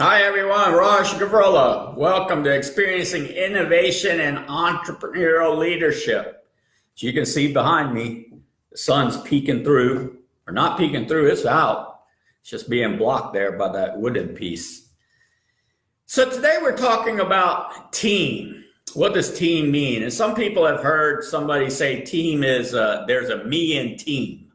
Hi everyone, Raj Gavurla. Welcome to Experiencing Innovation and Entrepreneurial Leadership. As you can see behind me, the sun's peeking through, or not peeking through, it's out. It's just being blocked there by that wooden piece. So today we're talking about team. What does team mean? And some people have heard somebody say team is, there's a me in team,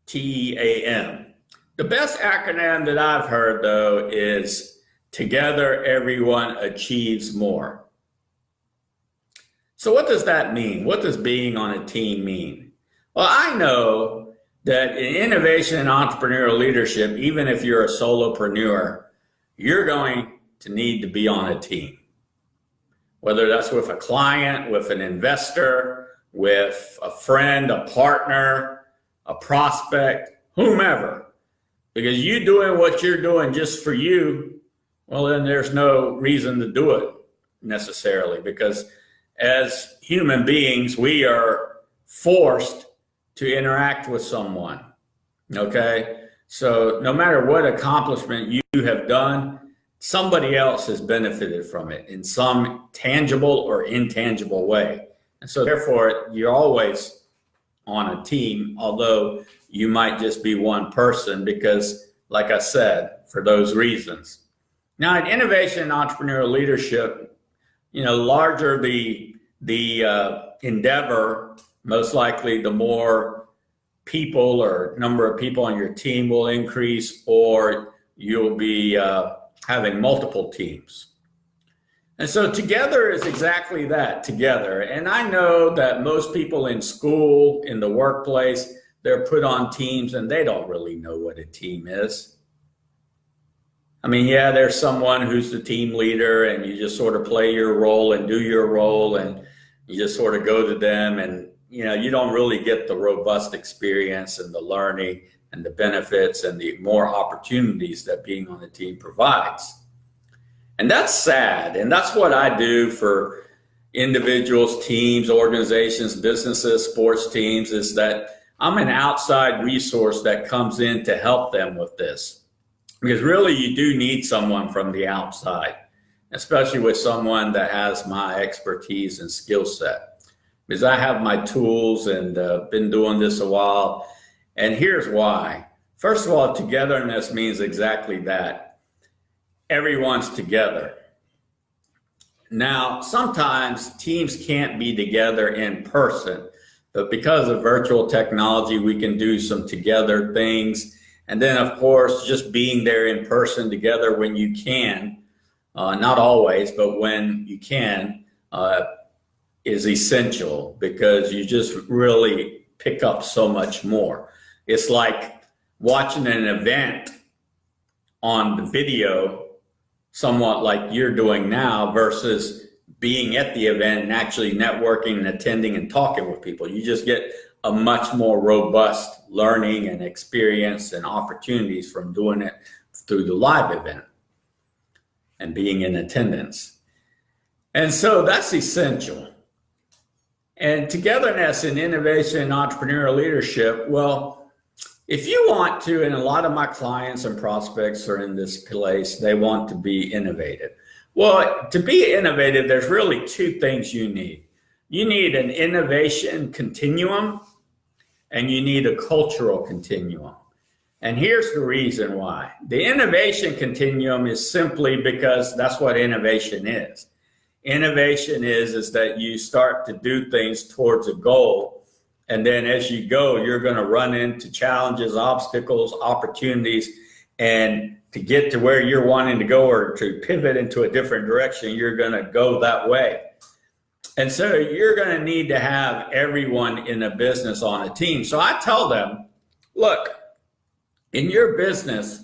TEAM. The best acronym that I've heard, though, is Together Everyone Achieves More. So what does that mean? What does being on a team mean? Well, I know that in innovation and entrepreneurial leadership, even if you're a solopreneur, you're going to need to be on a team. Whether that's with a client, with an investor, with a friend, a partner, a prospect, whomever. Because you doing what you're doing just for you, well, then there's no reason to do it necessarily. Because as human beings, we are forced to interact with someone, okay? So no matter what accomplishment you have done, somebody else has benefited from it in some tangible or intangible way. And so therefore, you're always on a team, although you might just be one person because, like I said, for those reasons. Now, in innovation and entrepreneurial leadership, larger the endeavor, most likely the more people or number of people on your team will increase, or you'll be having multiple teams. And so together is exactly that, together. And I know that most people in school, in the workplace, they're put on teams and they don't really know what a team is. I mean, yeah, there's someone who's the team leader and you just sort of play your role and do your role and you just sort of go to them and, you don't really get the robust experience and the learning and the benefits and the more opportunities that being on a team provides. And that's sad. And that's what I do for individuals, teams, organizations, businesses, sports teams, is that I'm an outside resource that comes in to help them with this. Because really you do need someone from the outside, especially with someone that has my expertise and skill set. Because I have my tools and been doing this a while. And here's why. First of all, togetherness means exactly that. Everyone's together. Now, sometimes teams can't be together in person, but because of virtual technology, we can do some together things. And then, of course, just being there in person together when you can, not always, but when you can, is essential because you just really pick up so much more. It's like watching an event on the video, somewhat like you're doing now, versus being at the event and actually networking and attending and talking with people. You just get a much more robust learning and experience and opportunities from doing it through the live event and being in attendance. And so that's essential. And togetherness in innovation and entrepreneurial leadership, well, if you want to, and a lot of my clients and prospects are in this place, they want to be innovative. Well, to be innovative, there's really two things you need. You need an innovation continuum, and you need a cultural continuum. And here's the reason why. The innovation continuum is simply because that's what innovation is. Innovation is that you start to do things towards a goal. And then as you go, you're going to run into challenges, obstacles, opportunities, and to get to where you're wanting to go or to pivot into a different direction, you're going to go that way. And so you're going to need to have everyone in a business on a team. So I tell them, look, in your business,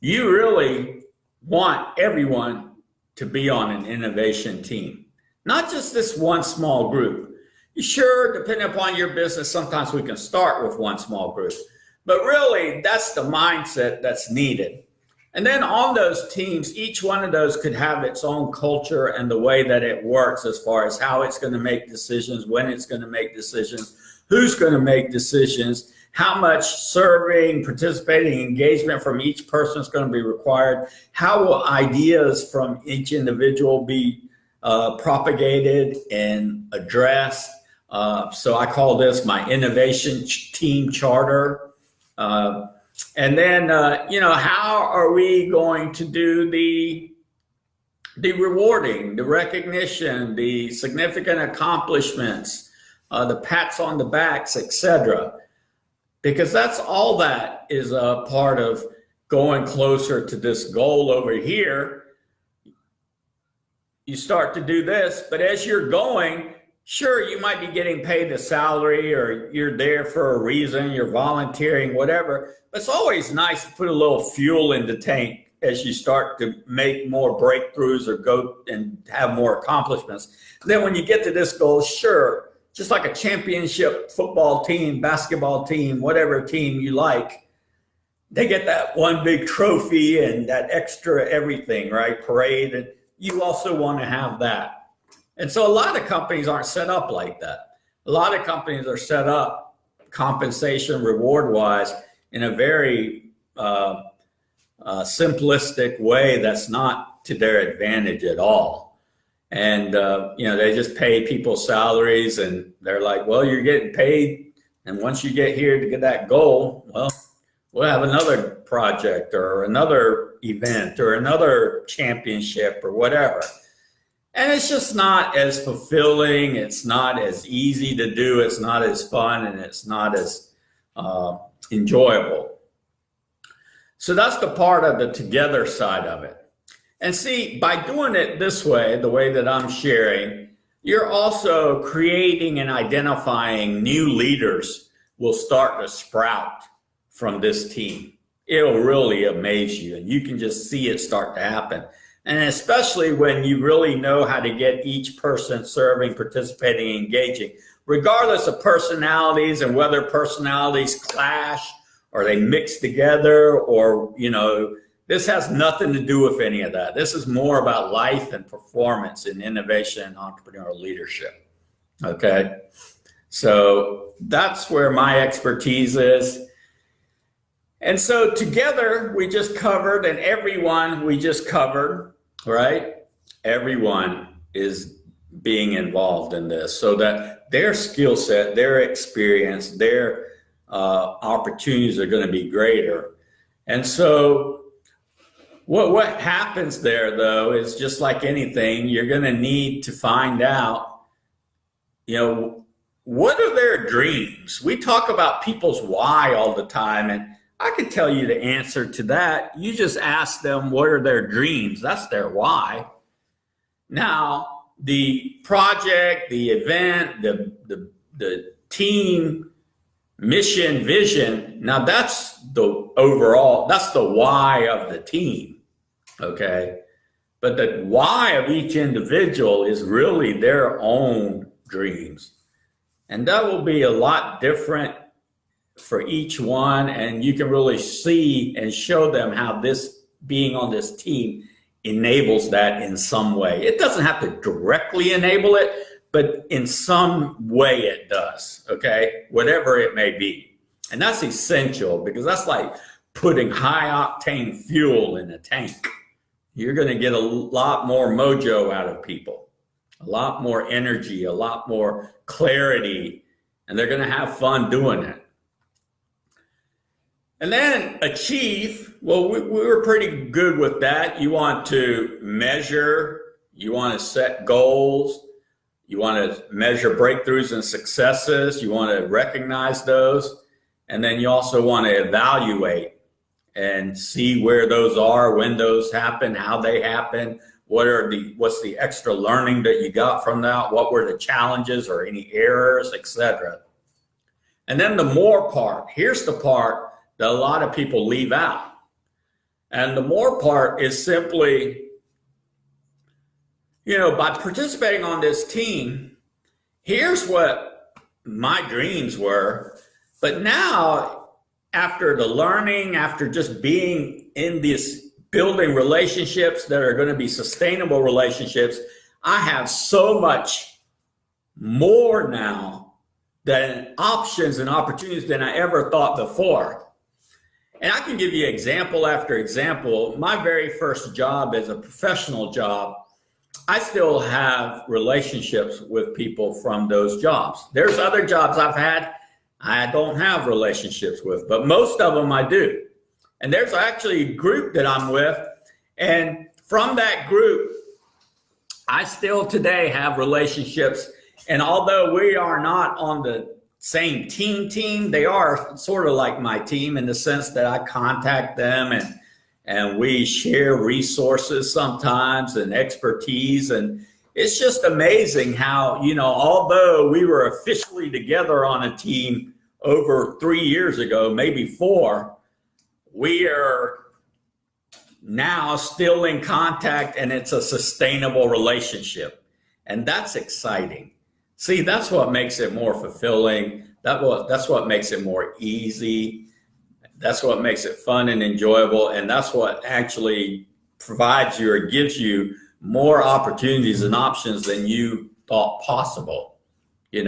you really want everyone to be on an innovation team, not just this one small group. Sure, depending upon your business, sometimes we can start with one small group, but really that's the mindset that's needed. And then on those teams, each one of those could have its own culture and the way that it works as far as how it's going to make decisions, when it's going to make decisions, who's going to make decisions, how much serving, participating, engagement from each person is going to be required. How will ideas from each individual be propagated and addressed? So I call this my innovation team charter. And then, how are we going to do the rewarding, the recognition, the significant accomplishments, the pats on the backs, etc.? Because that's all that is a part of going closer to this goal over here. You start to do this, but as you're going, sure, you might be getting paid a salary or you're there for a reason, you're volunteering, whatever. But it's always nice to put a little fuel in the tank as you start to make more breakthroughs or go and have more accomplishments. Then when you get to this goal, sure, just like a championship football team, basketball team, whatever team you like, they get that one big trophy and that extra everything, right? Parade. And you also want to have that. And so a lot of companies aren't set up like that. A lot of companies are set up compensation reward wise in a very simplistic way that's not to their advantage at all. And, they just pay people salaries and they're like, well, you're getting paid. And once you get here to get that goal, well, we'll have another project or another event or another championship or whatever. And it's just not as fulfilling. It's not as easy to do. It's not as fun and it's not as enjoyable. So that's the part of the together side of it. And see, by doing it this way, the way that I'm sharing, you're also creating and identifying new leaders will start to sprout from this team. It'll really amaze you, and you can just see it start to happen. And especially when you really know how to get each person serving, participating, engaging, regardless of personalities and whether personalities clash or they mix together or, this has nothing to do with any of that. This is more about life and performance and innovation and entrepreneurial leadership. Okay. So that's where my expertise is. And so together we just covered, and everyone we just covered, right? Everyone is being involved in this so that their skill set, their experience, their opportunities are going to be greater. And so what happens there, though, is just like anything, you're going to need to find out, what are their dreams? We talk about people's why all the time, and I can tell you the answer to that. You just ask them what are their dreams. That's their why. Now, the project, the event, the team, mission, vision, now that's the overall, that's the why of the team. Okay. But the why of each individual is really their own dreams. And that will be a lot different for each one. And you can really see and show them how this being on this team enables that in some way. It doesn't have to directly enable it, but in some way it does. Okay. Whatever it may be. And that's essential because that's like putting high octane fuel in a tank. You're going to get a lot more mojo out of people, a lot more energy, a lot more clarity, and they're going to have fun doing it. And then achieve, well, we were pretty good with that. You want to measure, you want to set goals, you want to measure breakthroughs and successes, you want to recognize those, and then you also want to evaluate and see where those are, when those happen, how they happen, what's the extra learning that you got from that, what were the challenges or any errors, etc. And then the more part, here's the part that a lot of people leave out. And the more part is simply, by participating on this team, here's what my dreams were, but now after the learning, after just being in this building relationships that are going to be sustainable relationships, I have so much more now than options and opportunities than I ever thought before. And I can give you example after example. My very first job as a professional job, I still have relationships with people from those jobs. There's other jobs I've had I don't have relationships with, but most of them I do. And there's actually a group that I'm with. And from that group, I still today have relationships. And although we are not on the same team, they are sort of like my team in the sense that I contact them and we share resources sometimes and expertise. And it's just amazing how, although we were officially together on a team over 3 years ago, maybe 4, we are now still in contact, and it's a sustainable relationship. And that's exciting. See, that's what makes it more fulfilling. That's what makes it more easy. That's what makes it fun and enjoyable. And that's what actually provides you or gives you more opportunities and options than you thought possible. And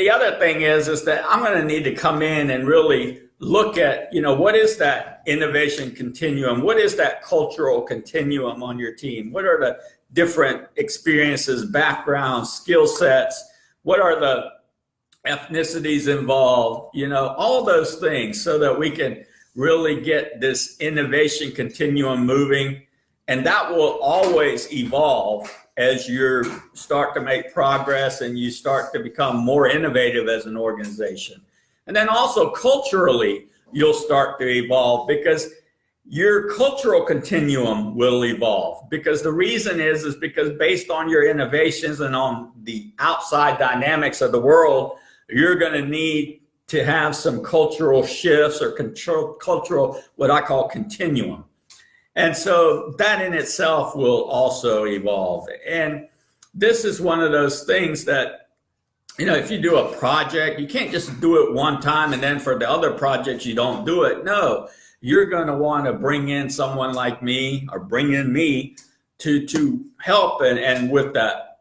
the other thing is that I'm going to need to come in and really look at, what is that innovation continuum? What is that cultural continuum on your team? What are the different experiences, backgrounds, skill sets? What are the ethnicities involved? All those things, so that we can really get this innovation continuum moving. And that will always evolve as you start to make progress and you start to become more innovative as an organization. And then also culturally, you'll start to evolve because your cultural continuum will evolve. Because the reason is because based on your innovations and on the outside dynamics of the world, you're going to need to have some cultural shifts or cultural, what I call continuum. And so that in itself will also evolve. And this is one of those things that, if you do a project, you can't just do it one time and then for the other projects you don't do it. No, you're going to want to bring in someone like me or bring in me to help and with that.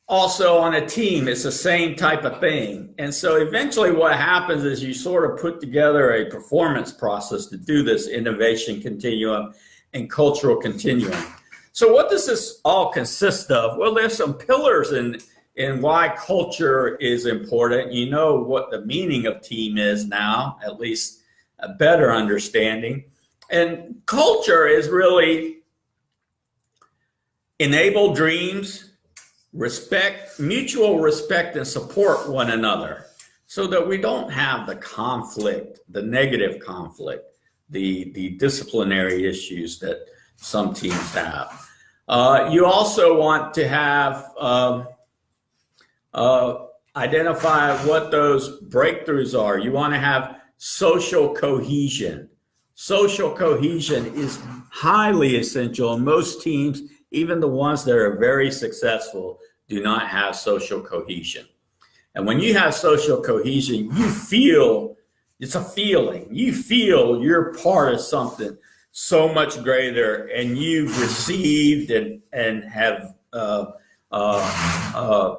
Also on a team, it's the same type of thing. And so eventually what happens is you sort of put together a performance process to do this innovation continuum and cultural continuum. So what does this all consist of? Well, there's some pillars in why culture is important. You know what the meaning of team is now, at least a better understanding. And culture is really enable dreams, mutual respect and support one another so that we don't have the conflict, the negative conflict, the disciplinary issues that some teams have. You also want to have identify what those breakthroughs are. You want to have social cohesion. Social cohesion is highly essential. Most teams, even the ones that are very successful, do not have social cohesion. And when you have social cohesion, you feel, it's a feeling. You feel you're part of something so much greater, and you've received and have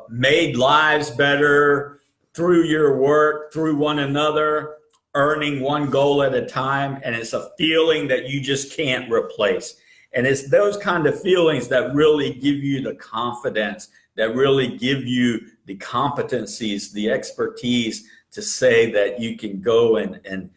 made lives better through your work, through one another, earning one goal at a time. And it's a feeling that you just can't replace. And it's those kind of feelings that really give you the confidence, that really give you the competencies, the expertise to say that you can go and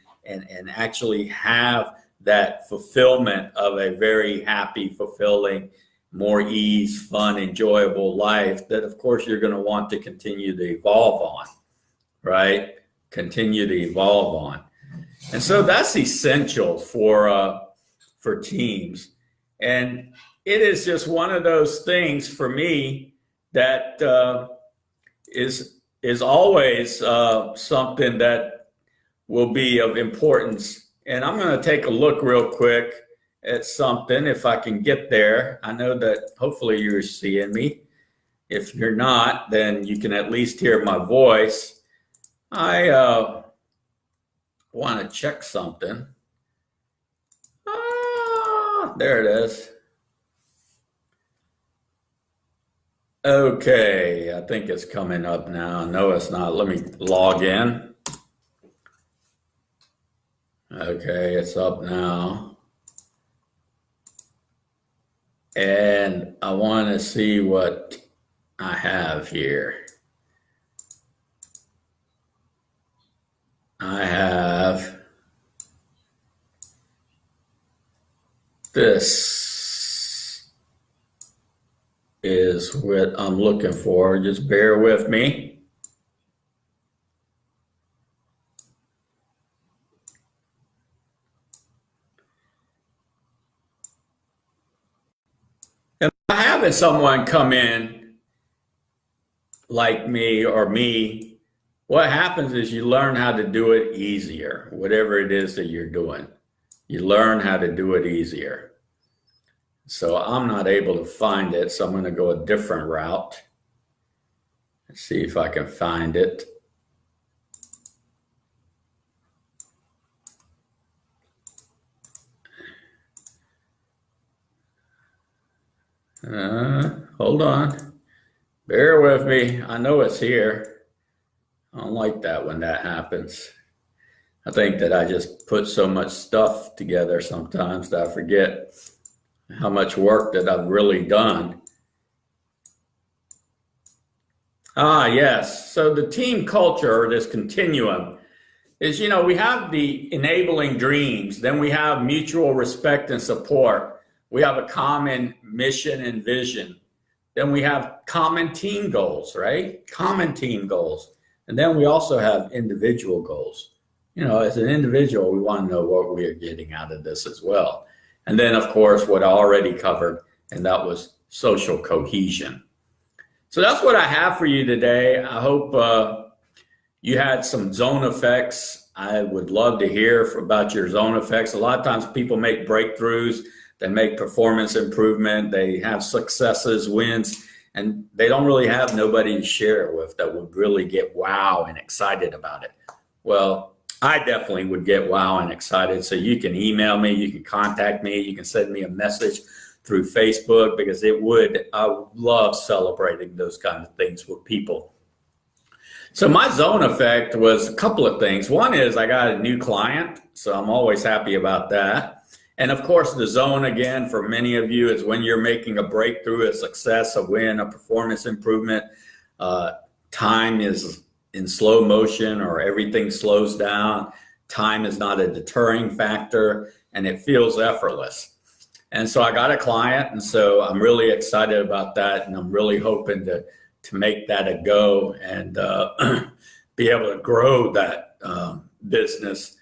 actually have that fulfillment of a very happy, fulfilling, more ease, fun, enjoyable life that, of course, you're going to want to continue to evolve on, right? Continue to evolve on. And so that's essential for teams. And it is just one of those things for me that is always something that will be of importance. And I'm going to take a look real quick at something if I can get there. I know that hopefully you're seeing me. If you're not, then you can at least hear my voice. I want to check something. There it is. Okay, I think it's coming up now. No, it's not. Let me log in. Okay, it's up now. And I want to see what I have here. I have this is what I'm looking for. Just bear with me. If I having someone come in like me or me, what happens is you learn how to do it easier, whatever it is that you're doing. You learn how to do it easier. So I'm not able to find it, so I'm going to go a different route. Let's see if I can find it. Hold on. Bear with me. I know it's here. I don't like that when that happens. I think that I just put so much stuff together sometimes that I forget how much work that I've really done. Ah, yes. So the team culture, or this continuum, is, we have the enabling dreams, then we have mutual respect and support. We have a common mission and vision. Then we have common team goals, right? Common team goals. And then we also have individual goals. As an individual, we want to know what we are getting out of this as well. And then, of course, what I already covered, and that was social cohesion. So that's what I have for you today. I hope you had some zone effects. I would love to hear about your zone effects. A lot of times people make breakthroughs, they make performance improvement, they have successes, wins, and they don't really have nobody to share it with that would really get wow and excited about it. Well, I definitely would get wow and excited. So you can email me, you can contact me, you can send me a message through Facebook, because I would love celebrating those kinds of things with people. So my zone effect was a couple of things. One is I got a new client, so I'm always happy about that. And of course, the zone, again, for many of you, is when you're making a breakthrough, a success, a win, a performance improvement. Time is in slow motion, or everything slows down. Time is not a deterring factor, and it feels effortless. And so I got a client, and so I'm really excited about that, and I'm really hoping to make that a go and be able to grow that business.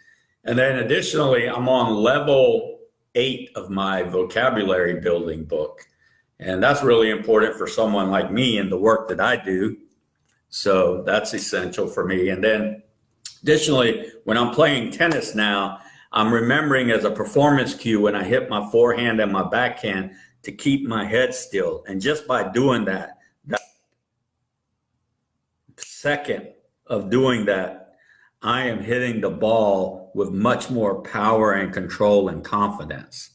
And then additionally, I'm on level 8 of my vocabulary building book. And that's really important for someone like me and the work that I do. So that's essential for me. And then additionally, when I'm playing tennis now, I'm remembering as a performance cue when I hit my forehand and my backhand to keep my head still. And just by doing that second of doing that, I am hitting the ball with much more power and control and confidence.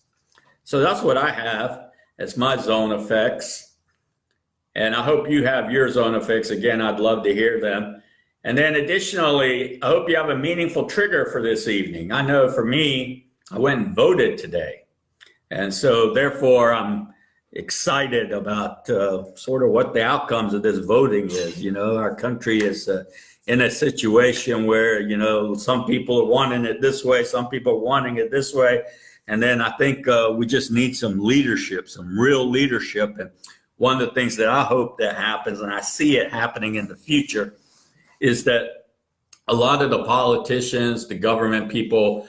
So that's what I have. It's my zone effects. And I hope you have your zone effects. Again, I'd love to hear them. And then additionally, I hope you have a meaningful trigger for this evening. I know for me, I went and voted today. And so therefore, I'm excited about sort of what the outcomes of this voting is. Our country is in a situation where, some people are wanting it this way, some people are wanting it this way. And then I think we just need some leadership, some real leadership. And one of the things that I hope that happens, and I see it happening in the future, is that a lot of the politicians, the government people,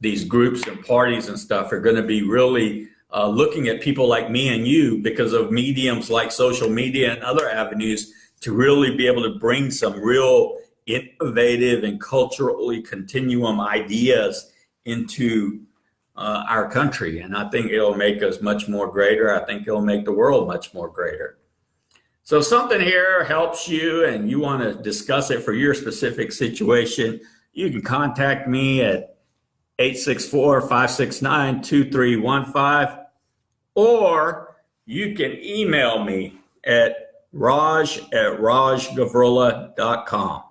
these groups and parties and stuff are going to be really looking at people like me and you, because of mediums like social media and other avenues, to really be able to bring some real innovative and culturally continuum ideas into our country. And I think it'll make us much more greater. I think it'll make the world much more greater. So if something here helps you and you want to discuss it for your specific situation, you can contact me at 864-569-2315, or you can email me at raj@rajgavurla.com.